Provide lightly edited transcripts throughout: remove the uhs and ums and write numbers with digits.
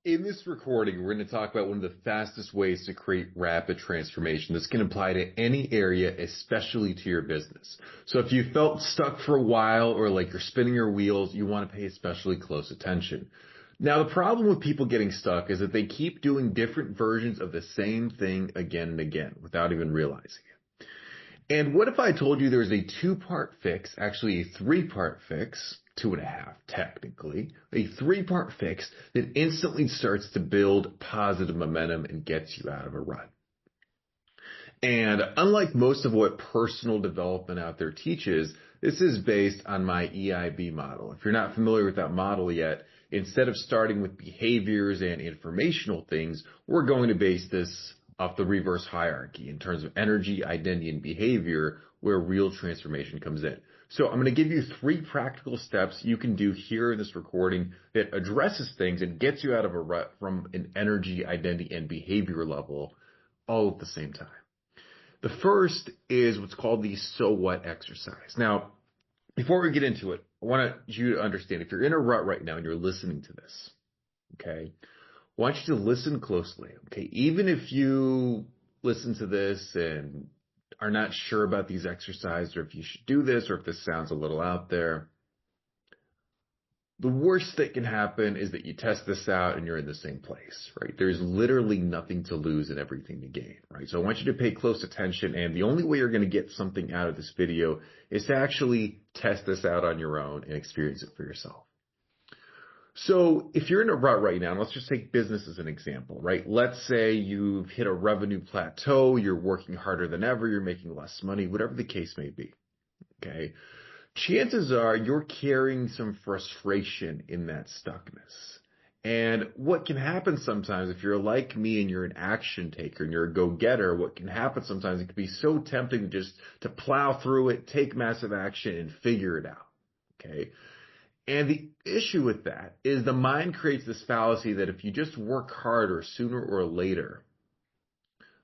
In this recording, we're going to talk about one of the fastest ways to create rapid transformation. This can apply to any area, especially to your business. So if you felt stuck for a while or like you're spinning your wheels, you want to pay especially close attention. Now, the problem with people getting stuck is that they keep doing different versions of the same thing again and again without even realizing it. And what if I told you there's a two-part fix, actually a three-part fix, two and a half technically, a three-part fix that instantly starts to build positive momentum and gets you out of a rut. And unlike most of what personal development out there teaches, this is based on my EIB model. If you're not familiar with that model yet, instead of starting with behaviors and informational things, we're going to base this off the reverse hierarchy in terms of energy, identity, and behavior, where real transformation comes in. So I'm going to give you 3 practical steps you can do here in this recording that addresses things and gets you out of a rut from an energy, identity, and behavior level all at the same time. The first is what's called the so what exercise. Now, before we get into it, I want you to understand if you're in a rut right now and you're listening to this, okay, I want you to listen closely, okay? Even if you listen to this and are not sure about these exercises or if you should do this or if this sounds a little out there, the worst that can happen is that you test this out and you're in the same place, right? There's literally nothing to lose and everything to gain, right? So I want you to pay close attention, and the only way you're going to get something out of this video is to actually test this out on your own and experience it for yourself. So if you're in a rut right now, and let's just take business as an example, right? Let's say you've hit a revenue plateau, you're working harder than ever, you're making less money, whatever the case may be, okay? Chances are you're carrying some frustration in that stuckness. And what can happen sometimes, if you're like me and you're an action taker and you're a go-getter, what can happen sometimes, it can be so tempting just to plow through it, take massive action, and figure it out, okay? And the issue with that is the mind creates this fallacy that if you just work harder, sooner or later,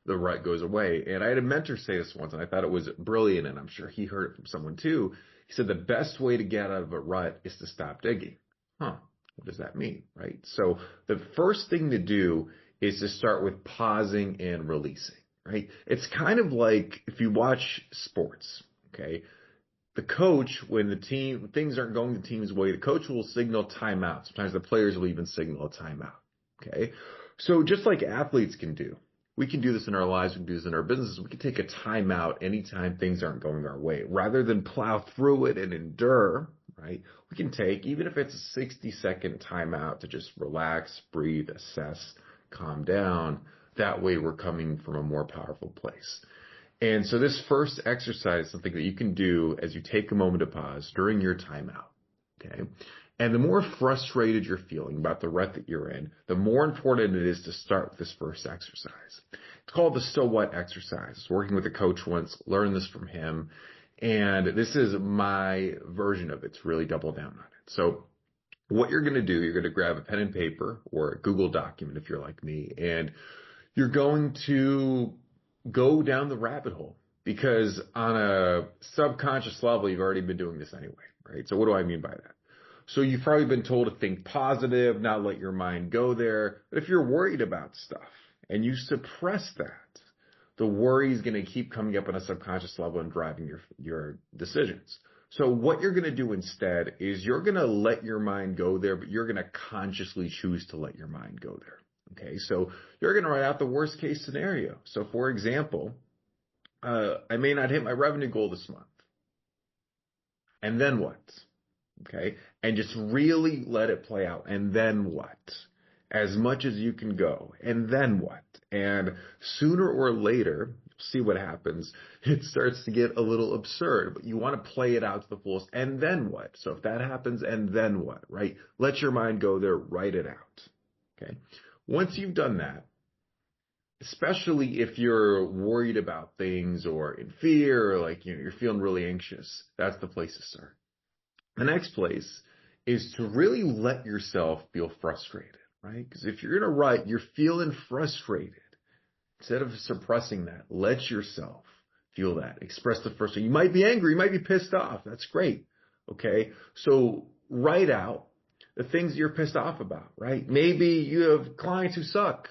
the rut goes away. And I had a mentor say this once, and I thought it was brilliant, and I'm sure he heard it from someone too. He said the best way to get out of a rut is to stop digging. What does that mean, right? So the first thing to do is to start with pausing and releasing, right? It's kind of like if you watch sports, okay? The coach, when things aren't going the team's way, the coach will signal timeout. Sometimes the players will even signal a timeout. Okay. So just like athletes can do, we can do this in our lives, we can do this in our businesses. We can take a timeout anytime things aren't going our way. Rather than plow through it and endure, right? We can take, even if it's a 60-second timeout, to just relax, breathe, assess, calm down. That way we're coming from a more powerful place. And so this first exercise is something that you can do as you take a moment to pause during your timeout, okay? And the more frustrated you're feeling about the rut that you're in, the more important it is to start with this first exercise. It's called the so what exercise. I was working with a coach once, learned this from him, and this is my version of it. It's really double down on it. So what you're going to do, you're going to grab a pen and paper or a Google document if you're like me, and you're going to go down the rabbit hole, because on a subconscious level, you've already been doing this anyway, right? So what do I mean by that? So you've probably been told to think positive, not let your mind go there. But if you're worried about stuff and you suppress that, the worry is going to keep coming up on a subconscious level and driving your decisions. So what you're going to do instead is you're going to let your mind go there, but you're going to consciously choose to let your mind go there. Okay, so you're going to write out the worst case scenario. So for example, I may not hit my revenue goal this month. And then what? Okay, and just really let it play out. And then what? As much as you can go. And then what? And sooner or later, see what happens. It starts to get a little absurd, but you want to play it out to the fullest. And then what? So if that happens, and then what, right? Let your mind go there, write it out. Okay. Once you've done that, especially if you're worried about things or in fear, or like, you're feeling really anxious, that's the place to start. The next place is to really let yourself feel frustrated, right? Because if you're in a rut, you're feeling frustrated. Instead of suppressing that, let yourself feel that. Express the frustration. You might be angry, you might be pissed off. That's great. Okay. So write out the things you're pissed off about, right? Maybe you have clients who suck.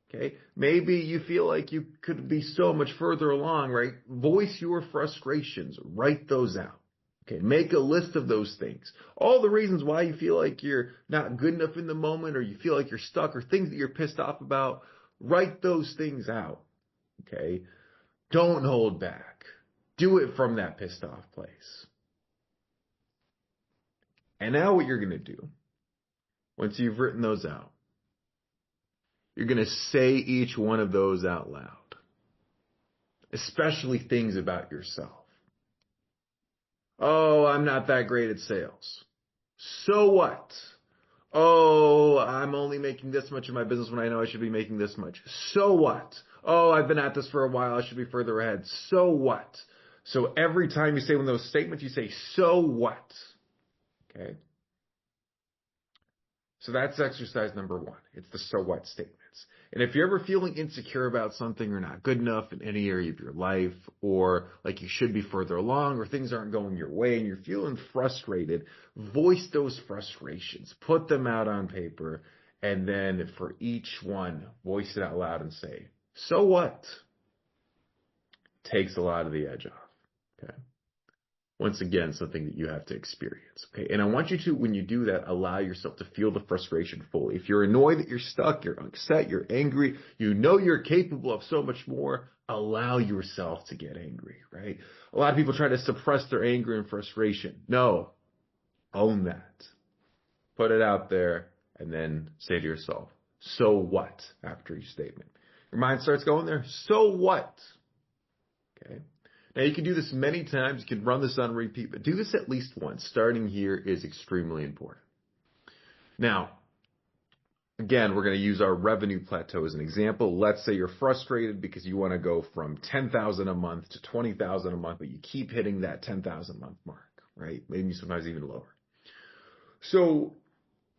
Okay. Maybe you feel like you could be so much further along, right? Voice your frustrations. Write those out. Okay. Make a list of those things. All the reasons why you feel like you're not good enough in the moment or you feel like you're stuck or things that you're pissed off about. Write those things out. Okay. Don't hold back. Do it from that pissed off place. And now what you're going to do, once you've written those out, you're going to say each one of those out loud, especially things about yourself. Oh, I'm not that great at sales. So what? Oh, I'm only making this much in my business when I know I should be making this much. So what? Oh, I've been at this for a while. I should be further ahead. So what? So every time you say one of those statements, you say, so what? Okay. So that's exercise number one. It's the so what statements. And if you're ever feeling insecure about something or not good enough in any area of your life, or like you should be further along, or things aren't going your way and you're feeling frustrated, voice those frustrations, put them out on paper, and then for each one, voice it out loud and say, so what? Takes a lot of the edge off. Okay. Once again, something that you have to experience. Okay. And I want you to, when you do that, allow yourself to feel the frustration fully. If you're annoyed that you're stuck, you're upset, you're angry, you know you're capable of so much more, allow yourself to get angry, right? A lot of people try to suppress their anger and frustration. No, own that. Put it out there and then say to yourself, so what? After each statement. Your mind starts going there, so what? Okay. Now, you can do this many times. You can run this on repeat, but do this at least once. Starting here is extremely important. Now, again, we're going to use our revenue plateau as an example. Let's say you're frustrated because you want to go from $10,000 a month to $20,000 a month, but you keep hitting that $10,000 a month mark, right? Maybe sometimes even lower. So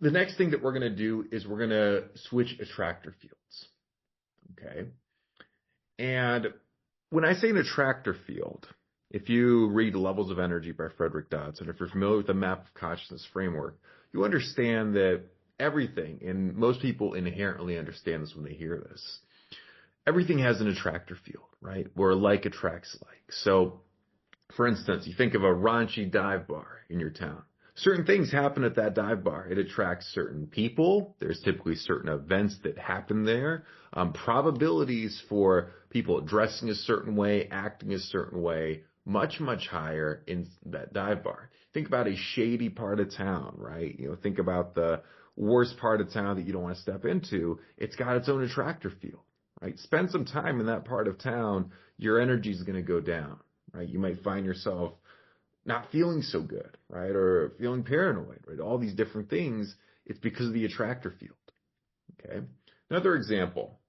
the next thing that we're going to do is we're going to switch attractor fields. Okay. And when I say an attractor field, if you read Levels of Energy by Frederick Dodson, if you're familiar with the Map of Consciousness framework, you understand that everything, and most people inherently understand this when they hear this, everything has an attractor field, right? Where like attracts like. So, for instance, you think of a raunchy dive bar in your town. Certain things happen at that dive bar. It attracts certain people. There's typically certain events that happen there. Probabilities for people dressing a certain way, acting a certain way, much, much higher in that dive bar. Think about a shady part of town, right? Think about the worst part of town that you don't want to step into. It's got its own attractor field, right? Spend some time in that part of town. Your energy is going to go down, right? You might find yourself not feeling so good, right? Or feeling paranoid, right? All these different things. It's because of the attractor field. Okay. Another example.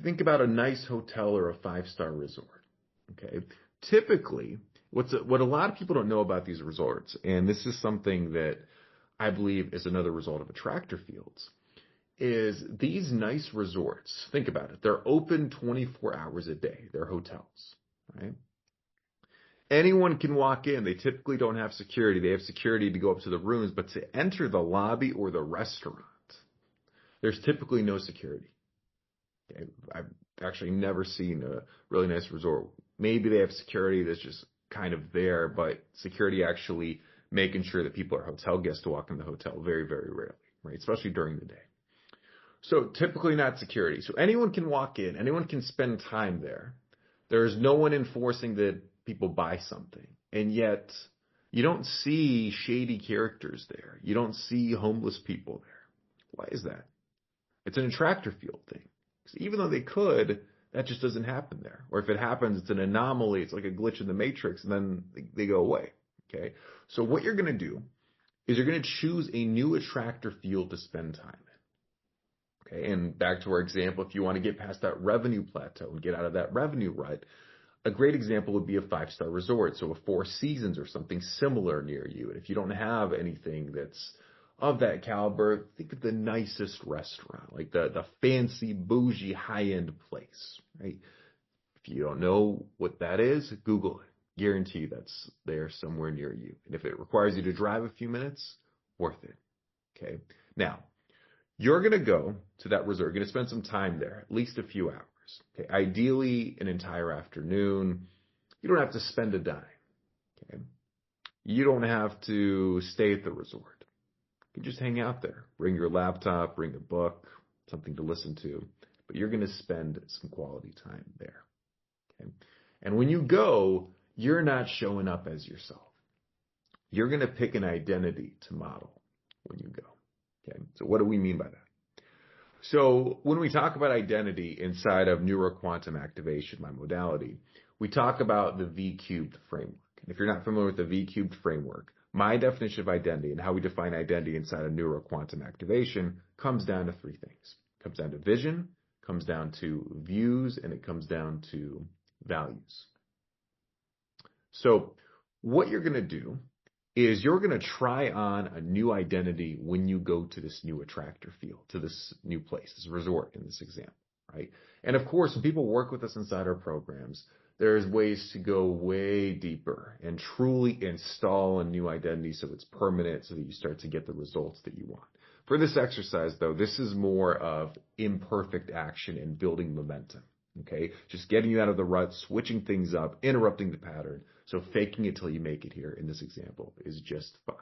Think about a nice hotel or a 5-star resort. Okay. Typically, what a lot of people don't know about these resorts, and this is something that I believe is another result of attractor fields, is these nice resorts. Think about it. They're open 24 hours a day. They're hotels, right? Anyone can walk in. They typically don't have security. They have security to go up to the rooms, but to enter the lobby or the restaurant, there's typically no security. Okay? I've actually never seen a really nice resort. Maybe they have security that's just kind of there, but security actually making sure that people are hotel guests to walk in the hotel very, very rarely, right? Especially during the day. So typically not security. So anyone can walk in. Anyone can spend time there. There's no one enforcing that people buy something. And yet you don't see shady characters there. You don't see homeless people there. Why is that? It's an attractor field thing. Because even though they could, that just doesn't happen there. Or if it happens, it's an anomaly. It's like a glitch in the matrix, and then they go away. Okay. So what you're going to do is you're going to choose a new attractor field to spend time in. Okay. And back to our example, if you want to get past that revenue plateau and get out of that revenue rut, a great example would be a 5-star resort. So a Four Seasons or something similar near you. And if you don't have anything that's of that caliber, think of the nicest restaurant, like the fancy, bougie, high-end place, right? If you don't know what that is, Google it. Guarantee that's there somewhere near you. And if it requires you to drive a few minutes, worth it. Okay. Now, you're going to go to that resort. You're going to spend some time there, at least a few hours. Okay. Ideally, an entire afternoon. You don't have to spend a dime. Okay. You don't have to stay at the resort. You can just hang out there. Bring your laptop, bring a book, something to listen to. But you're going to spend some quality time there. Okay. And when you go, you're not showing up as yourself. You're going to pick an identity to model when you go. Okay. So what do we mean by that? So when we talk about identity inside of neuroquantum activation, my modality, we talk about the V-cubed framework. And if you're not familiar with the V-cubed framework, my definition of identity and how we define identity inside of neuroquantum activation comes down to three things. It comes down to vision, comes down to views, and it comes down to values. So what you're going to do is you're going to try on a new identity when you go to this new attractor field, to this new place, this resort in this example, right? And of course, when people work with us inside our programs, there's ways to go way deeper and truly install a new identity so it's permanent, so that you start to get the results that you want. For this exercise, though, this is more of imperfect action and building momentum. Okay, just getting you out of the rut, switching things up, interrupting the pattern. So faking it till you make it here in this example is just fine.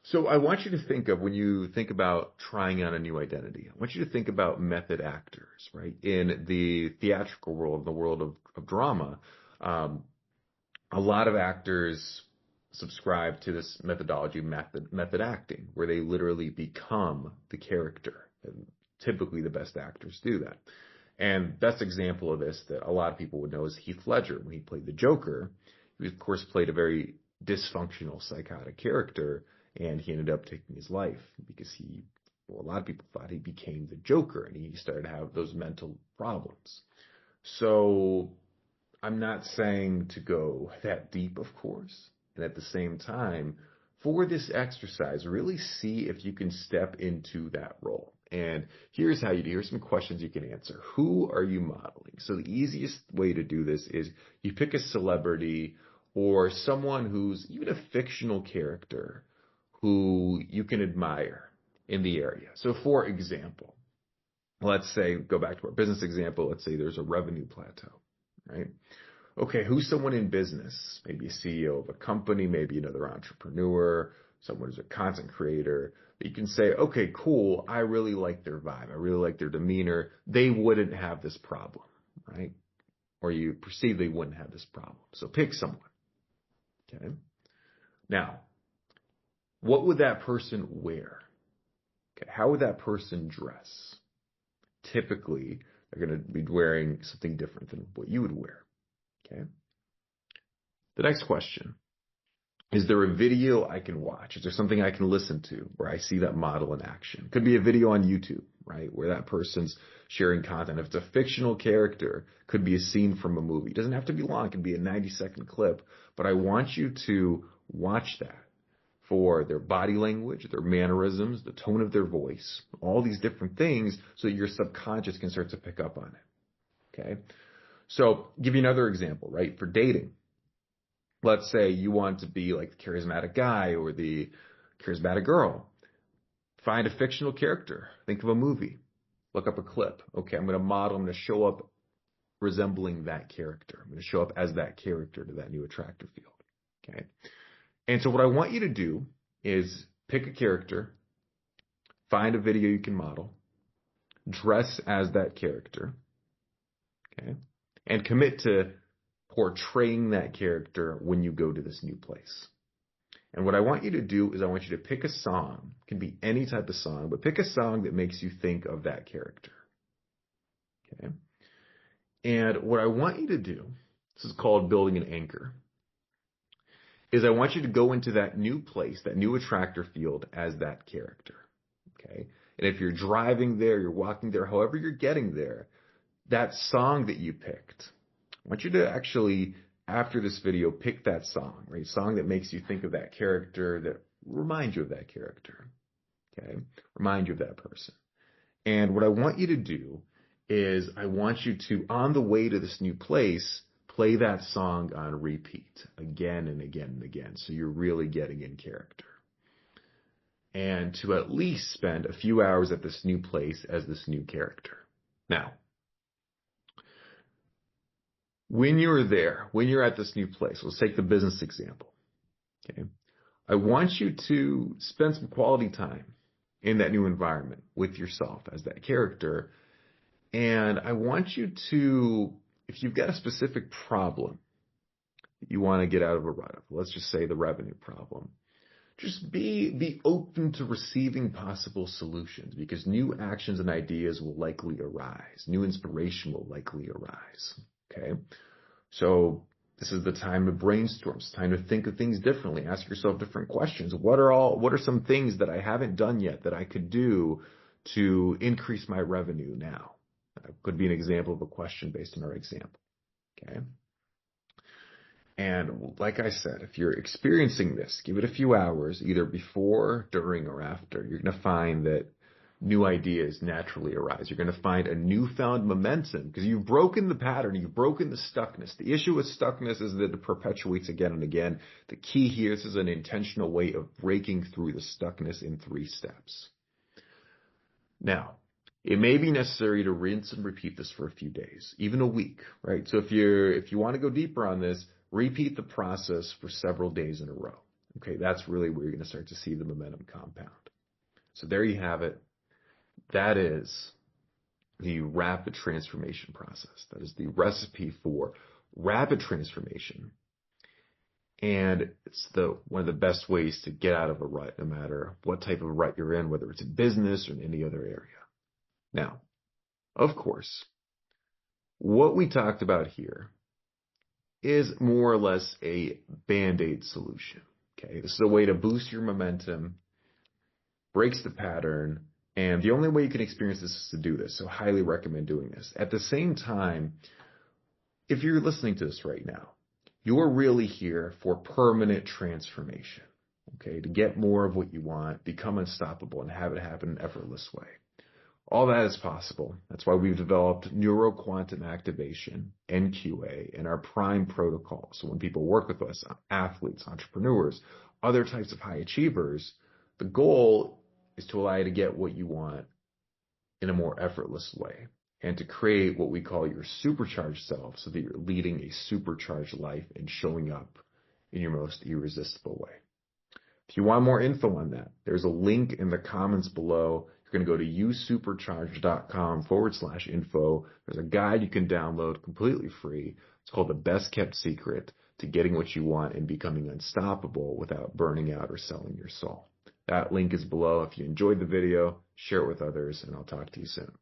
So I want you to think of, when you think about trying on a new identity, I want you to think about method actors, right? In the theatrical world, the world of drama, a lot of actors subscribe to this methodology, method acting, where they literally become the character. And typically the best actors do that. And best example of this that a lot of people would know is Heath Ledger. When he played the Joker, he of course played a very dysfunctional, psychotic character, and he ended up taking his life because a lot of people thought he became the Joker, and he started to have those mental problems. So I'm not saying to go that deep, of course. And at the same time, for this exercise, really see if you can step into that role. And here's how you do. Here's some questions you can answer. Who are you modeling? So the easiest way to do this is you pick a celebrity or someone who's even a fictional character who you can admire in the area. So for example, let's say, go back to our business example, let's say there's a revenue plateau, right? Okay, who's someone in business? Maybe a CEO of a company, maybe another entrepreneur, someone who's a content creator. You can say, okay, cool, I really like their vibe. I really like their demeanor. They wouldn't have this problem, right? Or you perceive they wouldn't have this problem. So pick someone, okay? Now, what would that person wear? Okay, how would that person dress? Typically, they're going to be wearing something different than what you would wear, okay? The next question. Is there a video I can watch? Is there something I can listen to where I see that model in action? Could be a video on YouTube, right, where that person's sharing content. If it's a fictional character, could be a scene from a movie. It doesn't have to be long. It can be a 90-second clip. But I want you to watch that for their body language, their mannerisms, the tone of their voice, all these different things so your subconscious can start to pick up on it, okay? So give you another example, right, for dating. Let's say you want to be like the charismatic guy or the charismatic girl. Find a fictional character. Think of a movie. Look up a clip. Okay, I'm going to model. I'm going to show up resembling that character. I'm going to show up as that character to that new attractor field. Okay. And so what I want you to do is pick a character, find a video you can model, dress as that character, okay, and commit to portraying that character when you go to this new place. And what I want you to do is I want you to pick a song. It can be any type of song, but pick a song that makes you think of that character. Okay? And what I want you to do, this is called building an anchor, is I want you to go into that new place, that new attractor field as that character. Okay? And if you're driving there, you're walking there, however you're getting there, that song that you picked, I want you to actually, after this video, pick that song, right? Song that makes you think of that character, that reminds you of that character, okay? Remind you of that person. And what I want you to do is I want you to, on the way to this new place, play that song on repeat again and again and again. So you're really getting in character. and to at least spend a few hours at this new place as this new character. Now, when you're there, when you're at this new place, let's take the business example. Okay. I want you to spend some quality time in that new environment with yourself as that character. And I want you to, if you've got a specific problem that you want to get out of a rut of, let's just say the revenue problem, just be open to receiving possible solutions, because new actions and ideas will likely arise. New inspiration will likely arise. Okay. So this is the time to brainstorm. It's time to think of things differently. Ask yourself different questions. What are some things that I haven't done yet that I could do to increase my revenue now? That could be an example of a question based on our example. Okay. And like I said, if you're experiencing this, give it a few hours, either before, during, or after. You're going to find that new ideas naturally arise. You're going to find a newfound momentum because you've broken the pattern. You've broken the stuckness. The issue with stuckness is that it perpetuates again and again. The key here, this is an intentional way of breaking through the stuckness in 3 steps. Now, it may be necessary to rinse and repeat this for a few days, even a week, right? So if you want to go deeper on this, repeat the process for several days in a row. Okay, that's really where you're going to start to see the momentum compound. So there you have it. That is the rapid transformation process. That is the recipe for rapid transformation. And it's one of the best ways to get out of a rut, no matter what type of rut you're in, whether it's in business or in any other area. Now, of course, what we talked about here is more or less a Band-Aid solution. Okay, this is a way to boost your momentum, breaks the pattern, and the only way you can experience this is to do this. So highly recommend doing this. At the same time, if you're listening to this right now, you're really here for permanent transformation. Okay, to get more of what you want, become unstoppable, and have it happen in an effortless way. All that is possible. That's why we've developed neuroquantum activation, NQA, and our Prime protocol. So when people work with us, athletes, entrepreneurs, other types of high achievers, the goal is to allow you to get what you want in a more effortless way and to create what we call your supercharged self, so that you're leading a supercharged life and showing up in your most irresistible way. If you want more info on that, there's a link in the comments below. You're going to go to yousupercharged.com/info. There's a guide you can download completely free. It's called The Best Kept Secret to Getting What You Want and Becoming Unstoppable Without Burning Out or Selling Your Soul. That link is below. If you enjoyed the video, share it with others, and I'll talk to you soon.